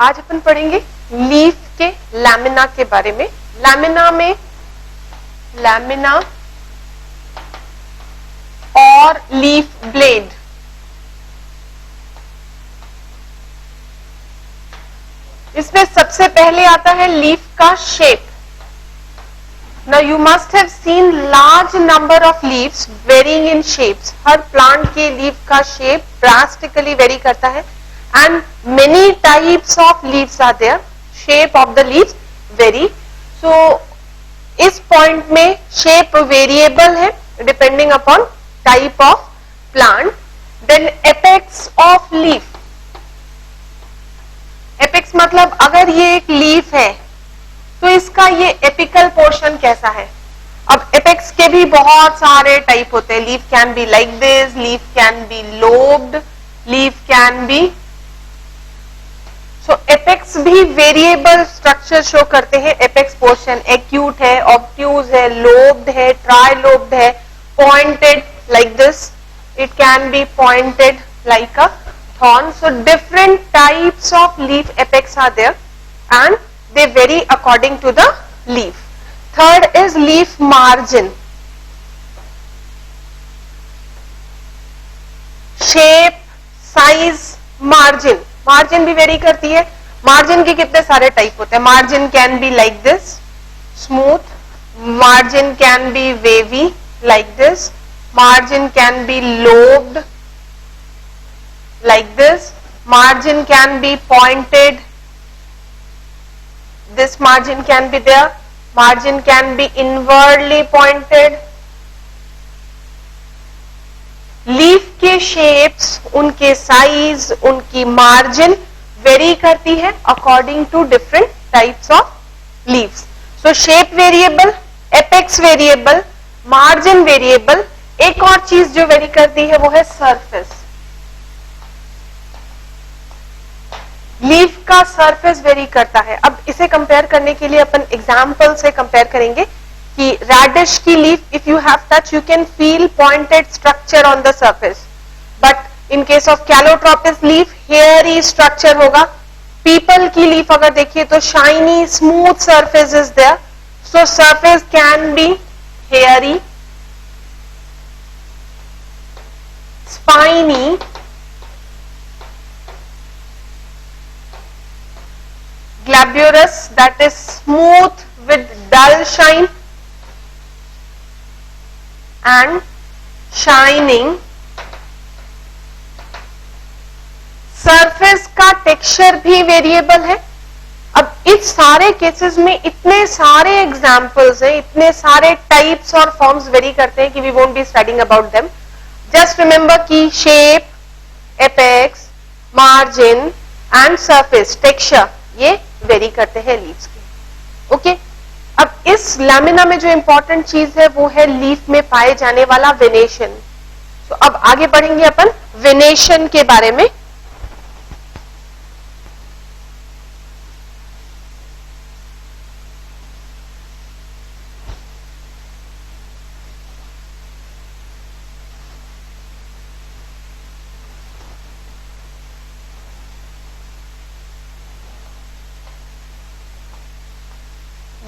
आज अपन पढ़ेंगे लीफ के लैमिना के बारे में। लैमिना और लीफ ब्लेड। इसमें सबसे पहले आता है लीफ का shape. Now you must have seen large number of leaves varying in shapes. Her plant के लीफ का शेप drastically vary करता है and many types of leaves are there. Shape of the leaves vary. So इस point में shape variable है depending upon type of plant. Then apex of leaf. Apex मतलब अगर ये एक लीफ है तो इसका ये एपिकल पोर्शन कैसा है। अब एपेक्स के भी बहुत सारे टाइप होते हैं। Leaf can be like this, leaf can be lobed, leaf can be, so apex भी वेरिएबल स्ट्रक्चर शो करते हैं। एपेक्स पोर्शन एक्यूट है, ऑब्ट्यूज है, लोब्ड है, ट्राइलोब्ड है, pointed like this, it can be pointed like a thorn. So different types of leaf apex are there and they vary according to the leaf. Third is leaf margin. Shape, size, margin. Margin भी vary करती है। Margin के कितने सारे type होते हैं। Margin can be like this, smooth. Margin can be wavy like this. Margin can be lobed like this. Margin can be pointed. This margin can be there. Margin can be inwardly pointed. Leaf के shapes, उनके size, उनकी margin vary करती है according to different types of leaves. So shape variable, apex variable, margin variable. एक और चीज जो vary करती है वो है सरफेस. लीफ का सरफेस वेरी करता है. अब इसे कंपेयर करने के लिए अपन एग्जाम्पल से कंपेयर करेंगे कि रेडिश की leaf, if you have touch you can feel pointed structure on the surface, but in case of calotropis leaf hairy structure होगा. पीपल की लीफ अगर देखिए तो shiny smooth surface is there. So surface can be hairy, spiny, glabrous, that is smooth with dull shine, and shining. Surface का texture भी variable है. अब इस सारे केसेस में इतने सारे एग्जाम्पल्स हैं, इतने सारे टाइप्स और फॉर्म्स वेरी करते हैं कि we won't be studying about them. Just remember कि shape, apex, margin and surface texture ये वेरी करते हैं लीव्स के. ओके. अब इस लैमिना में जो इंपॉर्टेंट चीज है वो है लीफ में पाए जाने वाला वेनेशन. तो अब आगे बढ़ेंगे अपन वेनेशन के बारे में.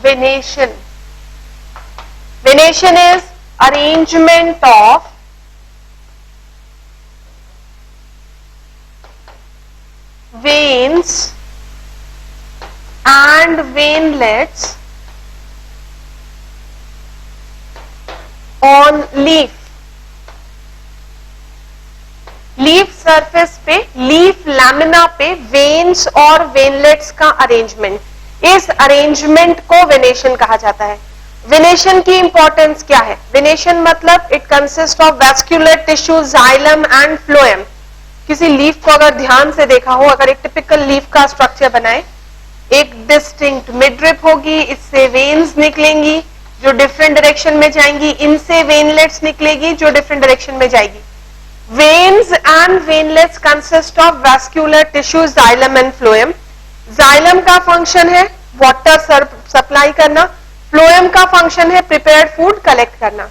Venation. Venation is arrangement of veins and veinlets on leaf. Leaf surface पे, लीफ लैमिना पे वेन्स और वेनलेट्स का अरेंजमेंट, इस अरेंजमेंट को वेनेशन कहा जाता है. वेनेशन की इंपॉर्टेंस क्या है? वेनेशन मतलब it consist of vascular tissue, xylem and phloem. किसी लीफ को अगर ध्यान से देखा हो, अगर एक टिपिकल लीफ का स्ट्रक्चर बनाए, एक डिस्टिंक्ट मिडरिप होगी, इससे वेन्स निकलेंगी जो डिफरेंट डायरेक्शन में जाएंगी, इनसे वेनलेट्स निकलेगी जो डिफरेंट डायरेक्शन में जाएगी. Veins and veinlets consist of vascular tissue, xylem and phloem. Xylem का फंक्शन है वाटर सप्लाई करना, फ्लोएम का फंक्शन है प्रिपेयर्ड फूड कलेक्ट करना.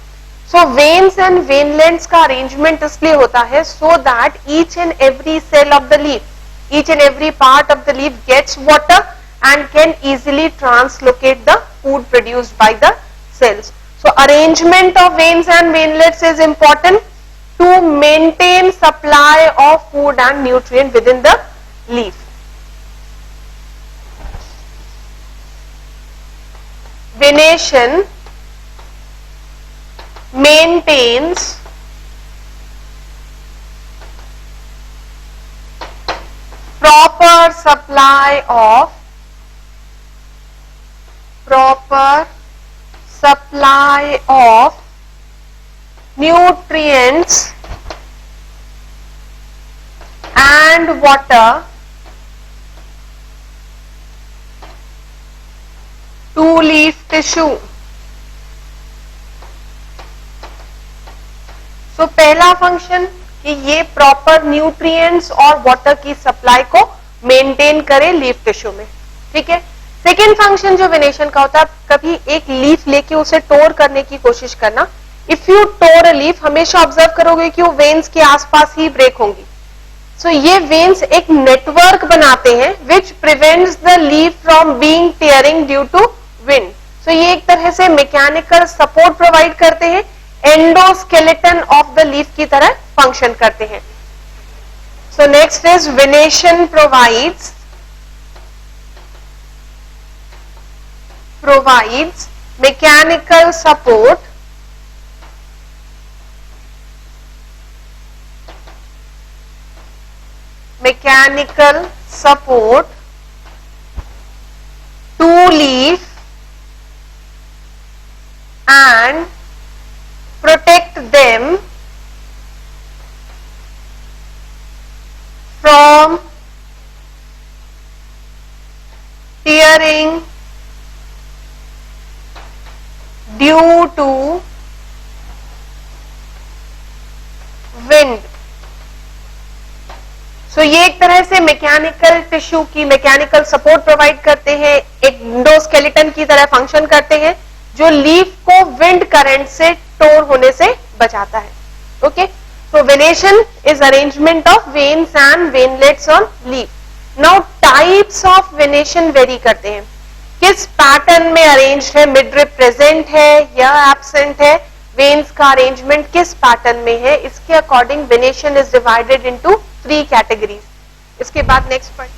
सो वेन्स एंड वेनलेट्स का अरेंजमेंट इसलिए होता है so that each and every cell of the leaf, each and every part of the leaf gets water and can easily translocate the food produced by the cells. So arrangement of veins and veinlets is important to maintain supply of food and nutrient within the leaf. Venation maintains proper supply of nutrients and water to leaf tissue. So पहला function कि ये proper nutrients और water की supply को maintain करे leaf tissue में, ठीक है। सेकेंड फंक्शन जो वेनेशन का होता है, कभी एक लीफ लेके उसे टोर करने की कोशिश करना। If you tore a leaf, हमेशा ऑब्जर्व करोगे कि वो वेन्स के आसपास ही ब्रेक होंगी। सो ये वेन्स एक नेटवर्क बनाते हैं which prevents the leaf from being tearing due to wind. So ये एक तरह से मैकेनिकल सपोर्ट प्रोवाइड करते हैं, एंडोस्केलेटन ऑफ द लीफ की तरह फंक्शन करते हैं। So next is venation provides mechanical support to leaf and protect them from tearing due to wind. सो ये एक तरह से मैकेनिकल टिश्यू की मैकेनिकल सपोर्ट प्रोवाइड करते हैं, एक एंडोस्केलेटन की तरह फंक्शन करते हैं जो लीफ को विंड करंट से टोर होने से बचाता है। Okay, so venation is arrangement of veins and veinlets on leaf. Now types of venation vary करते हैं, किस पैटर्न में अरेंज्ड है, मिडरिप प्रेजेंट है या एब्सेंट है, वेन्स का अरेंजमेंट किस पैटर्न में है, इसके according venation is divided into 3 categories. इसके बाद नेक्स्ट पॉइंट,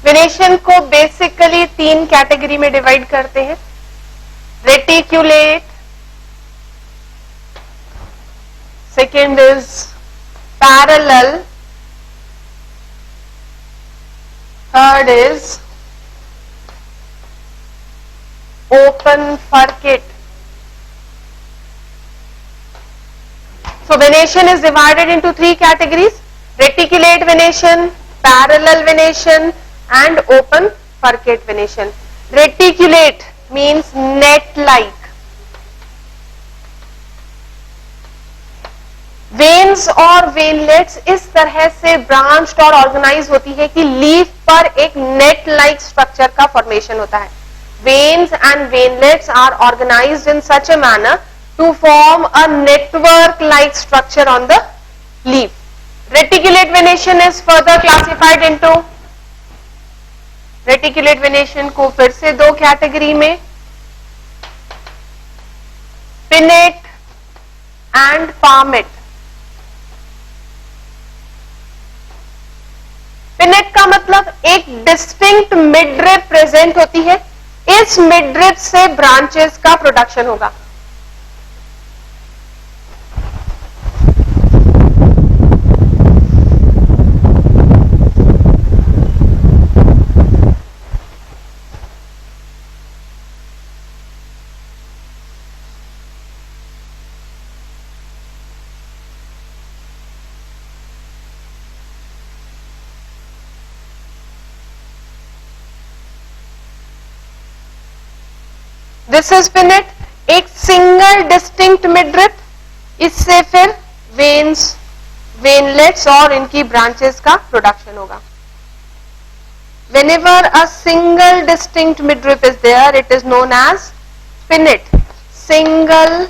वेनेशन को बेसिकली 3 कैटेगरी में डिवाइड करते हैं, reticulate, second is parallel, third is open furcate. So venation is divided into 3 categories: reticulate venation, parallel venation and open furcate venation. Reticulate means net like. Veins और veinlets इस तरह से branched और organise होती है कि लीफ पर एक नेट लाइक स्ट्रक्चर का फॉर्मेशन होता है। Veins and veinlets are organized in such a manner to form a network-like structure on the leaf. Reticulate venation is further classified into, reticulate venation को फिर से 2 कैटेगरी में, pinnate and palmate. Pinnate का मतलब एक distinct midrib present होती है, इस मिडरिप से ब्रांचेस का प्रोडक्शन होगा। दिस इज पिनेट, एक सिंगल डिस्टिंक्ट मिडरिप, इससे फिर वेन्स, वेनलेट्स और इनकी ब्रांचेस का प्रोडक्शन होगा। Whenever a single distinct midrib is there, it is known as pinnate, single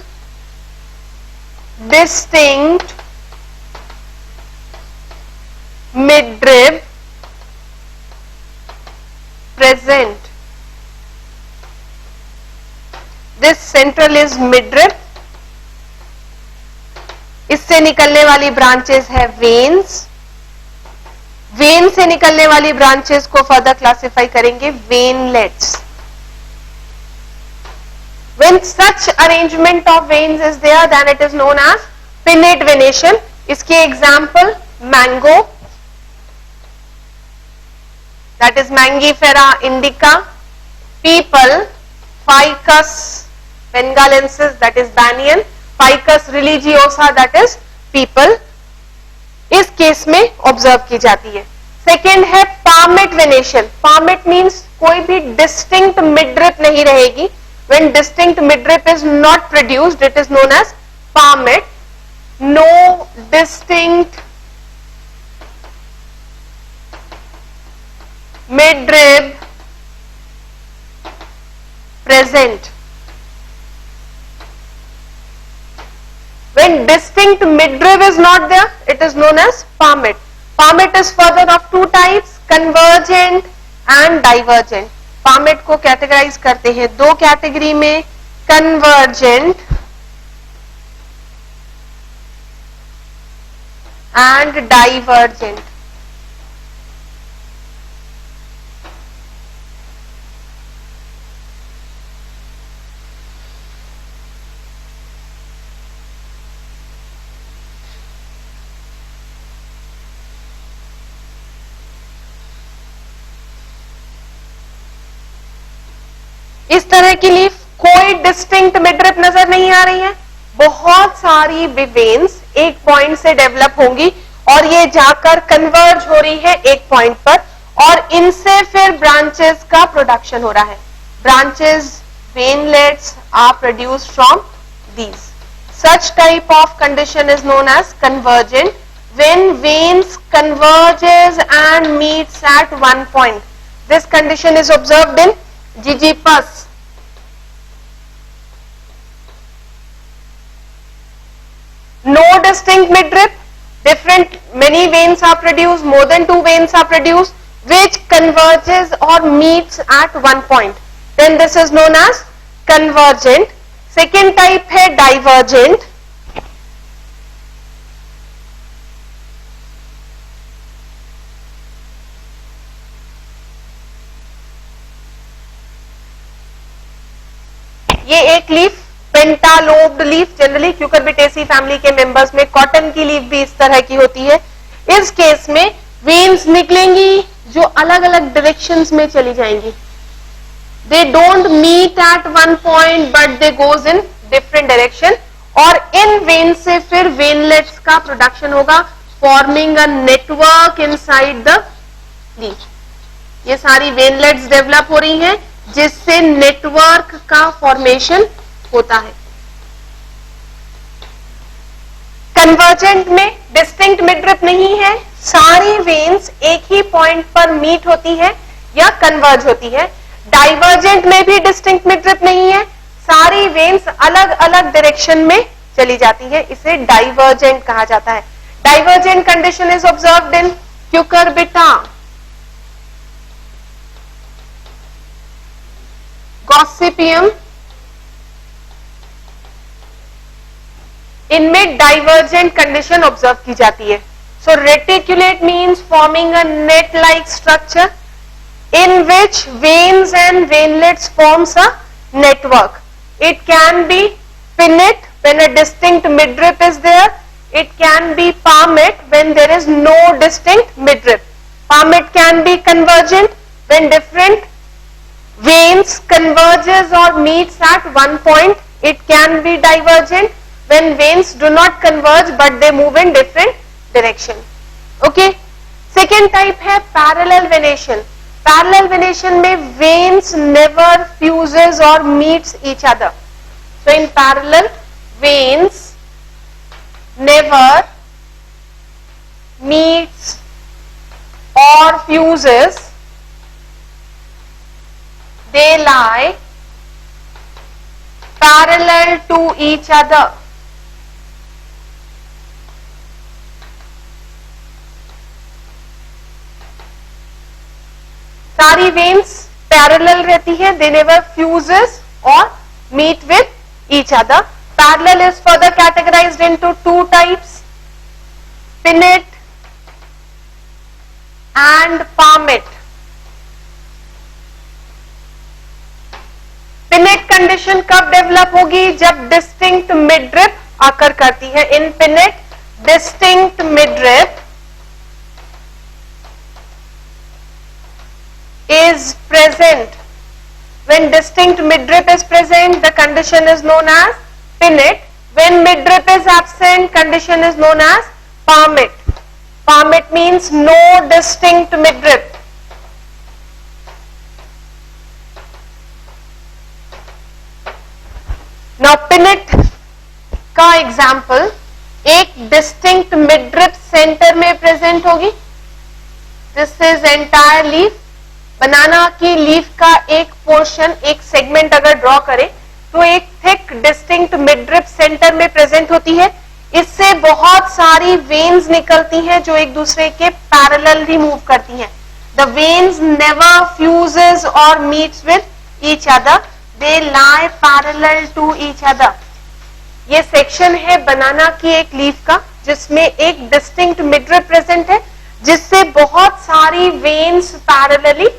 distinct midrib present. This central is midrib. इससे निकलने वाली ब्रांचेस है वेन्स. वेन से निकलने वाली ब्रांचेस को फर्दर क्लासिफाई करेंगे veinlets. When such arrangement of veins is there, then it is known as pinnate venation. इसके example mango, that is Mangifera indica, people, Ficus bengalensis, that is banyan, Ficus religiosa, that is people, इस case में observe की जाती है. Second है palmate venation. Palmate means कोई भी distinct midrib नहीं रहेगी. When distinct midrib is not produced, it is known as palmate. No distinct midrib present. When distinct midrib is not there, it is known as palmate. Palmate is further of two types, convergent and divergent. palmate को categorise करते हैं दो category में, convergent and divergent. इस तरह की leaf कोई distinct midrib नजर नहीं आ रही है. बहुत सारी वेन्स एक पॉइंट से डेवलप होंगी और ये जाकर कन्वर्ज हो रही है एक पॉइंट पर और इनसे फिर ब्रांचेस का प्रोडक्शन हो रहा है. Branches veinlets are produced from these. Such type of condition is known as convergent. When veins converges and meets at one point, this condition is observed in Gigipus. No distinct midrib, different, many veins are produced, more than two veins are produced, which converges or meets at one point. Then this is known as convergent. Second type है divergent. ये एक leaf पेंटालोब्ड leaf, generally क्यूकरबिटेसी family के members में cotton की leaf भी इस तरह की होती है. इस केस में वेन्स निकलेंगी जो अलग अलग डायरेक्शंस में चली जाएंगी. They don't meet at one point but they goes in different direction और इन वेन से फिर वेनलेट्स का प्रोडक्शन होगा, forming a network inside the leaf. ये सारी वेनलेट्स डेवलप हो रही हैं जिससे नेटवर्क का फॉर्मेशन होता है. कन्वर्जेंट में डिस्टिंक्ट मिडरिप नहीं है, सारी वेन्स एक ही पॉइंट पर मीट होती है या कन्वर्ज होती है. डाइवर्जेंट में भी डिस्टिंक्ट मिडरिप नहीं है, सारी वेन्स अलग अलग डायरेक्शन में चली जाती है. इसे डाइवर्जेंट कहा जाता है. Divergent condition is observed in Cucurbita, Gossypium. इनमें डाइवर्जेंट कंडीशन ऑब्जर्व की जाती है. So reticulate means forming a net like structure in which veins and veinlets forms a network. It can be pinnate when a distinct midrib is there. It can be palmate when there is no distinct midrib. Palmate can be convergent when different veins converges or meets at one point. It can be divergent when veins do not converge but they move in different direction. Okay. Second type है parallel venation. Parallel venation में veins never fuses or meets each other. So in parallel, veins never meets or fuses. They lie parallel to each other. सारी veins parallel रहती है, they never fuses or meet with each other. Parallel is further categorized into two types, pinnate and palmate. Pinnate condition कब develop होगी? जब distinct midrib occur करती है. In pinnate distinct midrib is present. When distinct midrib is present, the condition is known as pinnate. When midrib is absent, condition is known as palmate. Palmate means no distinct midrib. Now pinnate का example एक distinct midrib centre में present होगी. This is entire leaf. Banana की leaf का एक portion, एक segment अगर draw करें तो एक थिक डिस्टिंक्ट मिडरिप सेंटर में प्रेजेंट होती है. इससे बहुत सारी वेन्स निकलती हैं जो एक दूसरे के पैरेलल मूव करती हैं. द वेन्स नेवर फ्यूजेस और meets with each other, they lie parallel to each other. ये सेक्शन है बनाना की एक लीफ का जिसमें एक डिस्टिंक्ट मिडरिप प्रेजेंट है जिससे बहुत सारी वेन्स पैरेलली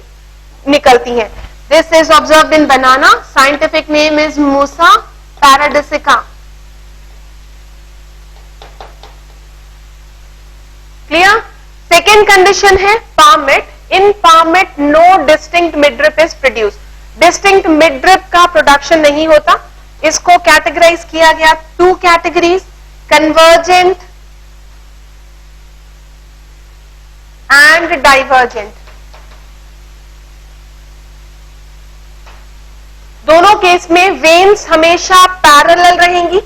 निकलती हैं. This is observed in banana. Scientific name is Musa paradisiaca. Clear? Second condition है palmate. In palmate no distinct midrib is produce. Distinct midrib का प्रोडक्शन नहीं होता. इसको कैटेगराइज किया गया two categories, convergent and divergent. दोनों केस में veins हमेशा पैरेलल रहेंगी.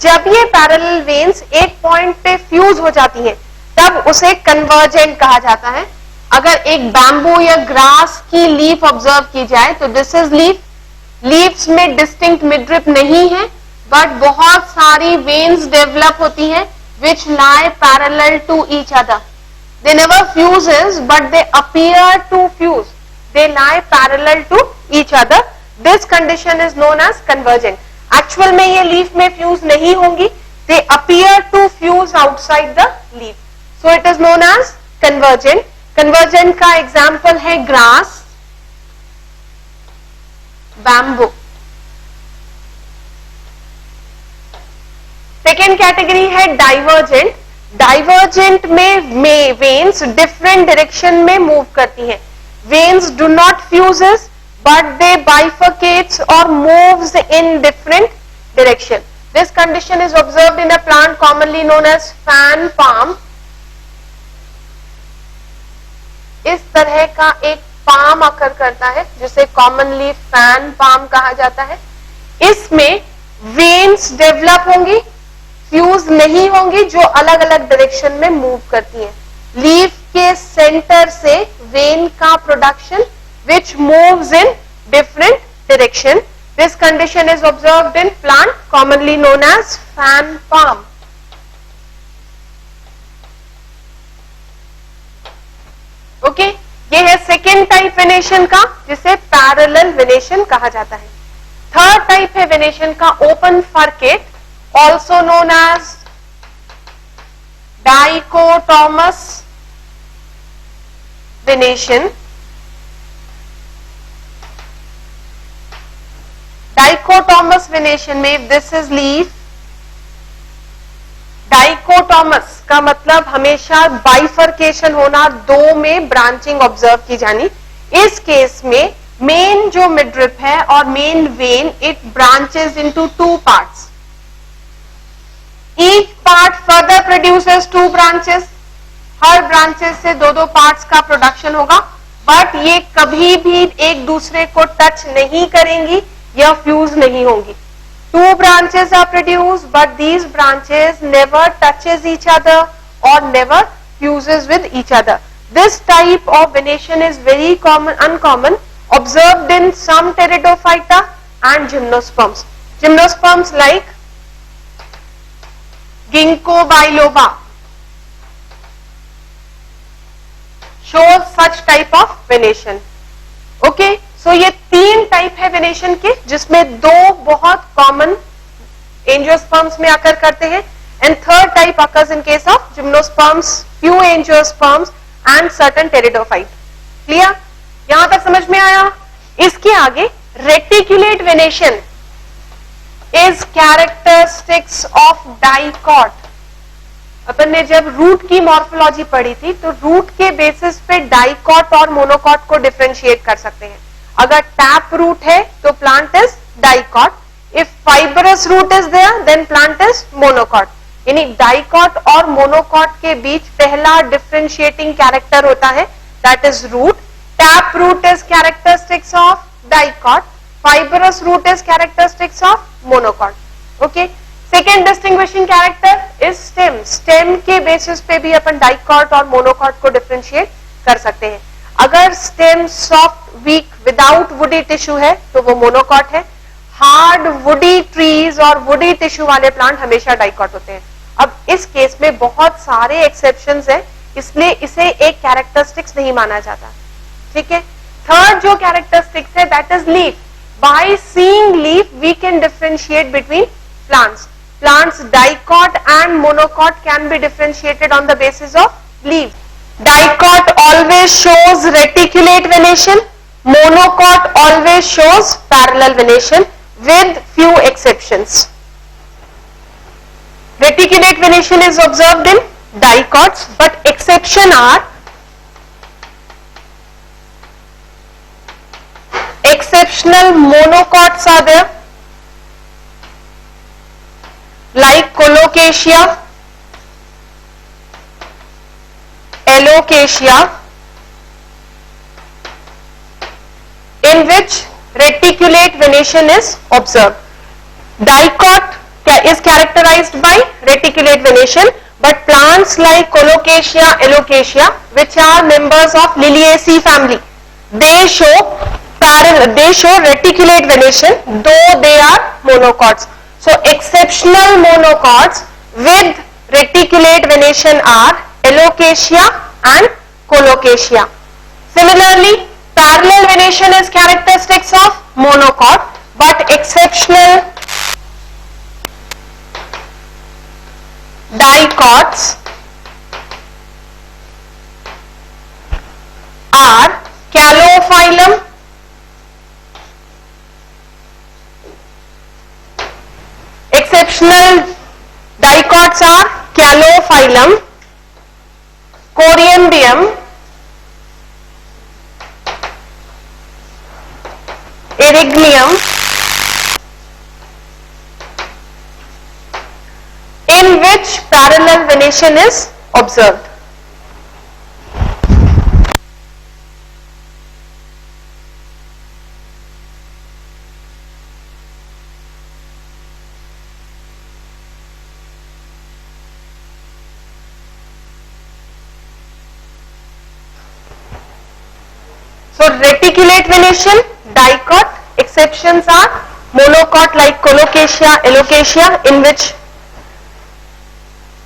जब ये पैरेलल वेन्स एक पॉइंट पे फ्यूज हो जाती हैं तब उसे कन्वर्जेंट कहा जाता है. अगर एक बैम्बू या ग्रास की लीफ ऑब्जर्व की जाए तो दिस इज लीफ. लीव्स में डिस्टिंक्ट मिडरिप नहीं है बट बहुत सारी वेन्स डेवलप होती हैं which lie parallel to each other. They never fuses but they appear to fuse. They lie parallel to each other. This condition is known as convergent. Actual में ये leaf में fuse नहीं होंगी. They appear to fuse outside the leaf. So it is known as convergent. Convergent का example है grass, bamboo. Second category है divergent. Divergent में veins different direction में मूव करती हैं. Veins do not fuses but they bifurcates और moves in different direction. This condition is observed in a plant commonly known as fan palm. इस तरह का एक पाम आकर करता है जिसे कॉमनली फैन पाम कहा जाता है. इसमें वेन्स डेवलप होंगी, फ्यूज नहीं होंगी, जो अलग अलग डायरेक्शन में मूव करती हैं. लीफ के सेंटर से वेन का production which moves in different direction. This condition is observed in plant commonly known as fan palm. Okay, ये है सेकेंड टाइप वेनेशन का जिसे पैरेलल वेनेशन कहा जाता है. थर्ड टाइप है वेनेशन का open forget, also known as dichotomous venation. Dichotomous venation में this is leaf. Dichotomous का मतलब हमेशा बाइफर्केशन होना, दो में ब्रांचिंग ऑब्जर्व की जानी. इस केस में मेन जो मिडरिप है और main vein it branches into two parts. Each part further produces two branches. Her branches से दो दो पार्ट्स का प्रोडक्शन होगा बट ये कभी भी एक दूसरे को टच नहीं करेंगी या फ्यूज नहीं होंगी. Two branches are produced but these branches never touches each other or never fuses with each other. This type of venation is very uncommon, observed in some pteridophyta and gymnosperms. Gymnosperms like Ginkgo biloba shows such type of venation. Okay, so ये 3 type है venation के, जिसमें 2 बहुत common angiosperms में occur करते हैं and third type occurs in case of gymnosperms, few angiosperms and certain pteridophyte. Clear? यहां तक समझ में आया? इसके आगे reticulate venation is characteristics of dicot. अपन ने जब रूट की मॉर्फोलॉजी पढ़ी थी तो रूट के बेसिस पे डाइकॉट और मोनोकॉट को डिफरेंशिएट कर सकते हैं. अगर टैप रूट है तो plant is dicot, if fibrous root is there then plant is monocot. यानी डाइकॉट और मोनोकॉट के बीच पहला डिफरेंशिएटिंग कैरेक्टर होता है, that is root. Tap root is characteristics of dicot, fibrous root is characteristics of monocot. Okay, second distinguishing character is stem. Stem के basis पे भी अपन डाइकॉट और मोनोकॉट को डिफरेंशिएट कर सकते हैं. अगर stem soft, weak, without woody tissue है तो वो मोनोकॉट है. हार्ड वुडी ट्रीज और वुडी टिश्यू वाले प्लांट हमेशा डाइकॉट होते हैं. अब इस केस में बहुत सारे एक्सेप्शंस हैं, इसलिए इसे एक कैरेक्टरिस्टिक्स नहीं माना जाता. ठीक है. थर्ड जो कैरेक्टरिस्टिक्स है that is leaf. By seeing leaf we can differentiate between plants. Plants dicot and monocot can be differentiated on the basis of leaves. Dicot always shows reticulate venation. Monocot always shows parallel venation with few exceptions. Reticulate venation is observed in dicots, but exception are exceptional monocots are there. Like colocasia, alocasia, in which reticulate venation is observed. Dicot is characterized by reticulate venation, but plants like colocasia, alocasia, which are members of Liliaceae family, they show reticulate venation, though they are monocots. So exceptional monocots with reticulate venation are alocasia and colocasia. Similarly, parallel venation is characteristics of monocot, but exceptional dicots are Calophyllum, exceptional dicots are Calophyllum, Corymbium, Erygnium, in which parallel venation is observed. So reticulate venation, dicot. Exceptions are monocot like colocasia, alocasia, in which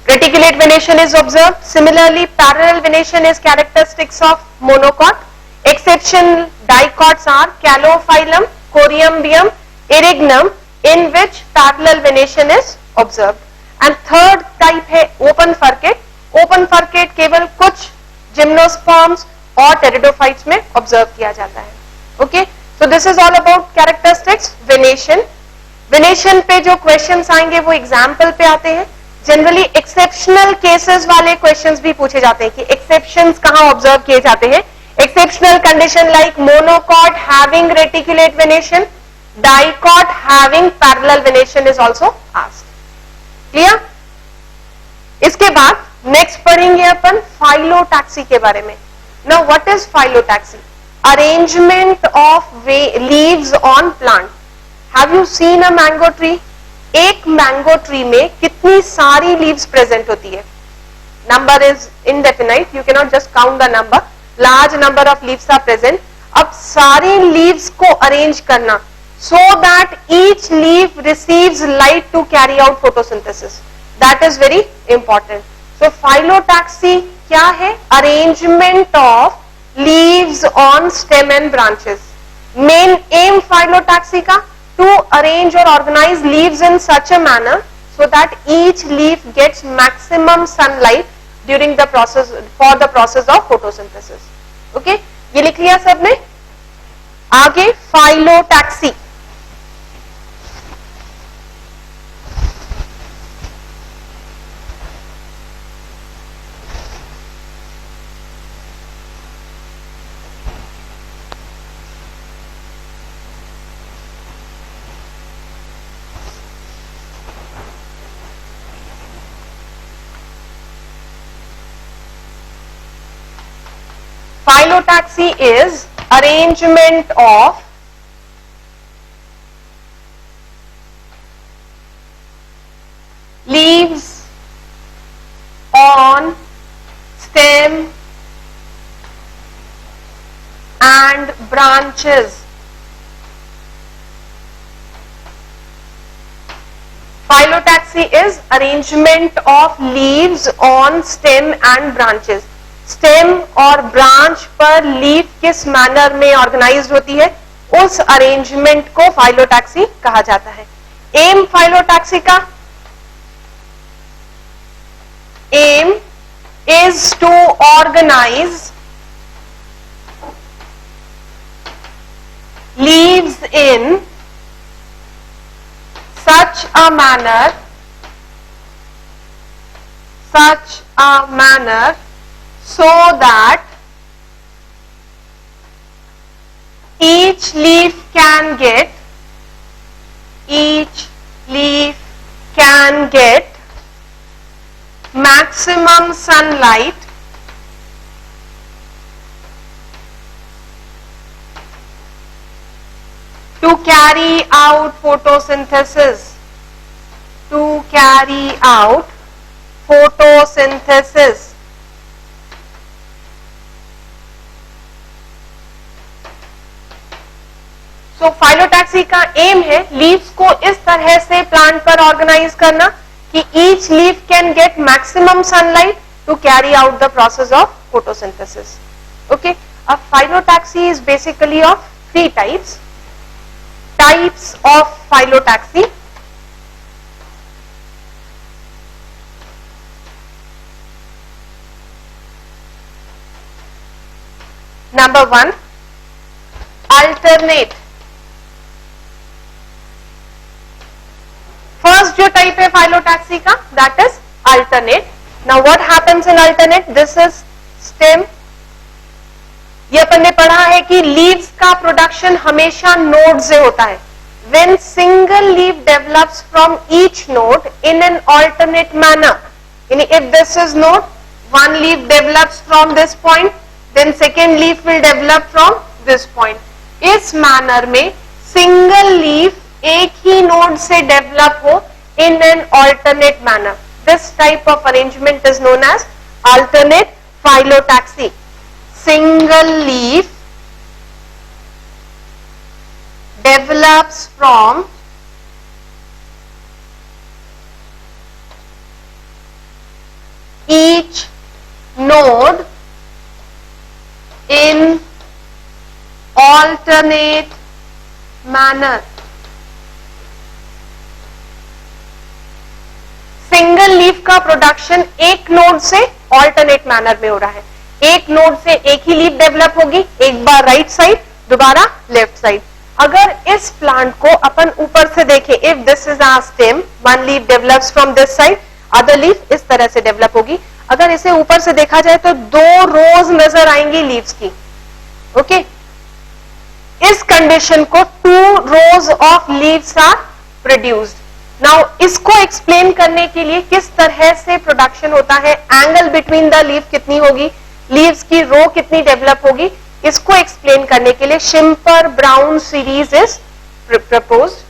reticulate venation is observed. Similarly, parallel venation is characteristics of monocot. Exception dicots are Calophyllum, Corymbium, Erygnium, in which parallel venation is observed. And third type है open furcate. Open furcate केवल कुछ gymnosperms और pteridophytes में observe किया जाता है. Okay, so this is all about characteristics venation. Venation पे जो क्वेश्चंस आएंगे वो एग्जाम्पल पे आते हैं. जनरली एक्सेप्शनल केसेस वाले क्वेश्चंस भी पूछे जाते हैं कि एक्सेप्शंस कहां ऑब्जर्व किए जाते हैं. Exceptional condition like monocot having reticulate venation, dicot having parallel venation is also asked. Clear? इसके बाद नेक्स्ट पढ़ेंगे अपन फाइलोटैक्सी के बारे में. Now what is phyllotaxy? Arrangement of leaves on plant. Have you seen a mango tree? एक mango tree में कितनी सारी लीव्स प्रेजेंट होती है? Number is indefinite, you cannot just count the number. Large number of leaves are present. अब सारी leaves को arrange करना, so that each leaf receives light to carry out photosynthesis. That is very important. So phyllotaxy क्या है? Arrangement of leaves on stem and branches. Main aim phyllotaxy का to arrange or organize leaves in such a manner so that each leaf gets maximum sunlight during the process for the process of photosynthesis. Okay, ये लिख लिया सबने? आगे phyllotaxy. Phyllotaxy is arrangement of leaves on stem and branches. Phyllotaxy is arrangement of leaves on stem and branches. Stem और branch पर leaf किस manner में organized होती है, उस अरेंजमेंट को फाइलोटैक्सी कहा जाता है. एम फाइलोटैक्सी का aim is to organize leaves in such a manner so that each leaf can get maximum sunlight to carry out photosynthesis. So phyllotaxy का एम है लीव्स को इस तरह से प्लांट पर ऑर्गेनाइज करना कि each leaf can get maximum sunlight to carry out the process of photosynthesis. Okay, अब phyllotaxy is basically of 3 types of phyllotaxy. Number 1, alternate. First जो type है phyllotaxy का, that is alternate. Now what happens in alternate? This is stem. ये अपन ने पढ़ा है कि leaves का प्रोडक्शन हमेशा नोड से होता है. When single leaf develops from each node in an alternate manner. If this is node, one leaf develops from this point, then second leaf will develop from this point. इस manner में single leaf एक ही node से develop हो in an alternate manner. This type of arrangement is known as alternate phyllotaxy. Single leaf develops from each node in alternate manner. Single leaf का production एक node से alternate manner में हो रहा है. एक नोड से एक ही लीफ डेवलप होगी, एक बार राइट साइड, दोबारा लेफ्ट साइड. अगर इस प्लांट को अपन ऊपर से देखें, if this is our stem, one leaf develops from this side, other leaf इस तरह से डेवलप होगी. अगर इसे ऊपर से देखा जाए तो 2 रोज नजर आएंगी लीव्स की. ओके, इस कंडीशन को 2 rows of leaves are produced. Now इसको एक्सप्लेन करने के लिए किस तरह से प्रोडक्शन होता है, एंगल बिटवीन द लीफ कितनी होगी, लीव्स की रो कितनी डेवलप होगी, इसको एक्सप्लेन करने के लिए Schimper brown series is proposed.